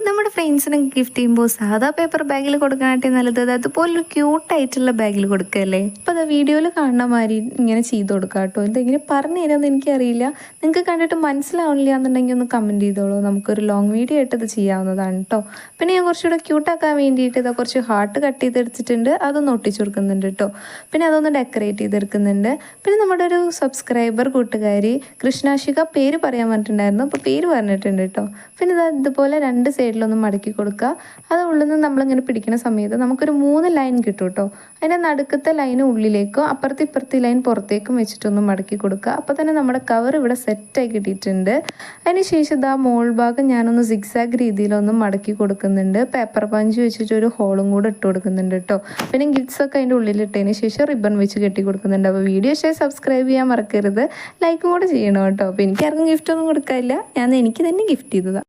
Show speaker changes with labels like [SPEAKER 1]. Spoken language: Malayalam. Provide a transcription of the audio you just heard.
[SPEAKER 1] നമ്മുടെ ഫ്രണ്ട്സിന് ഗിഫ്റ്റ് ചെയ്യുമ്പോൾ സാധാ പേപ്പർ ബാഗിൽ കൊടുക്കാനായിട്ട് നല്ലത് അതുപോലൊരു ക്യൂട്ടായിട്ടുള്ള ബാഗിൽ കൊടുക്കുകയല്ലേ. അപ്പോൾ അത് വീഡിയോയിൽ കാണുന്ന മാതിരി ഇങ്ങനെ ചെയ്ത് കൊടുക്കാം കേട്ടോ. എന്തെങ്കിലും പറഞ്ഞു തരാമെന്ന് എനിക്കറിയില്ല. നിങ്ങൾക്ക് കണ്ടിട്ട് മനസ്സിലാവണില്ല എന്നുണ്ടെങ്കിൽ ഒന്ന് കമൻറ്റ് ചെയ്തോളൂ. നമുക്കൊരു ലോങ് വീഡിയോ ആയിട്ട് ഇത് ചെയ്യാവുന്നതാണ് കേട്ടോ. പിന്നെ ഞാൻ കുറച്ചുകൂടെ ക്യൂട്ടാക്കാൻ വേണ്ടിയിട്ട് ഇതാ കുറച്ച് ഹാർട്ട് കട്ട് ചെയ്തെടുത്തിട്ടുണ്ട്, അതൊന്ന് ഒട്ടിച്ചു കൊടുക്കുന്നുണ്ട് കേട്ടോ. പിന്നെ അതൊന്ന് ഡെക്കറേറ്റ് ചെയ്തെടുക്കുന്നുണ്ട്. പിന്നെ നമ്മുടെ ഒരു സബ്സ്ക്രൈബർ കൂട്ടുകാരി കൃഷ്ണാശിക പേര് പറയാൻ പറഞ്ഞിട്ടുണ്ടായിരുന്നു, അപ്പോൾ പേര് പറഞ്ഞിട്ടുണ്ട് കേട്ടോ. പിന്നെ ഇതുപോലെ രണ്ട് സൈഡിലൊന്ന് മടക്കി കൊടുക്കുക. അത് ഉള്ളിൽ നിന്ന് നമ്മളിങ്ങനെ പിടിക്കുന്ന സമയത്ത് നമുക്കൊരു 3 ലൈൻ കിട്ടും കേട്ടോ. അതിൻ്റെ നടുക്കത്തെ ലൈൻ ഉള്ളിലേക്കും ഇപ്പുറത്തെ ലൈൻ പുറത്തേക്കും വെച്ചിട്ടൊന്ന് മടക്കി കൊടുക്കുക. അപ്പോൾ തന്നെ നമ്മുടെ കവർ ഇവിടെ സെറ്റായി കിട്ടിയിട്ടുണ്ട്. അതിന് ശേഷം ഇതാ മോൾ ഭാഗം ഞാനൊന്ന് സിഗ്സാഗ് രീതിയിലൊന്ന് മടക്കി കൊടുക്കുന്നുണ്ട്. പേപ്പർ പഞ്ച് വെച്ചിട്ട് ഒരു ഹോളും കൂടെ ഇട്ട് കൊടുക്കുന്നുണ്ട് കേട്ടോ. പിന്നെ ഗിഫ്റ്റ്സ് ഒക്കെ അതിൻ്റെ ഉള്ളിലിട്ടതിന് ശേഷം റിബൺ വെച്ച് കെട്ടി കൊടുക്കുന്നുണ്ട്. അപ്പോൾ വീഡിയോ ഇഷ്ടമായി സബ്സ്ക്രൈബ് ചെയ്യാൻ മറക്കരുത്, ലൈക്കും കൂടെ ചെയ്യണം കേട്ടോ. അപ്പോൾ എനിക്കാർക്കും ഗിഫ്റ്റ് ഒന്നും കൊടുക്കാനില്ല, ഞാൻ എനിക്ക് തന്നെ ഗിഫ്റ്റ് ചെയ്തതാണ്.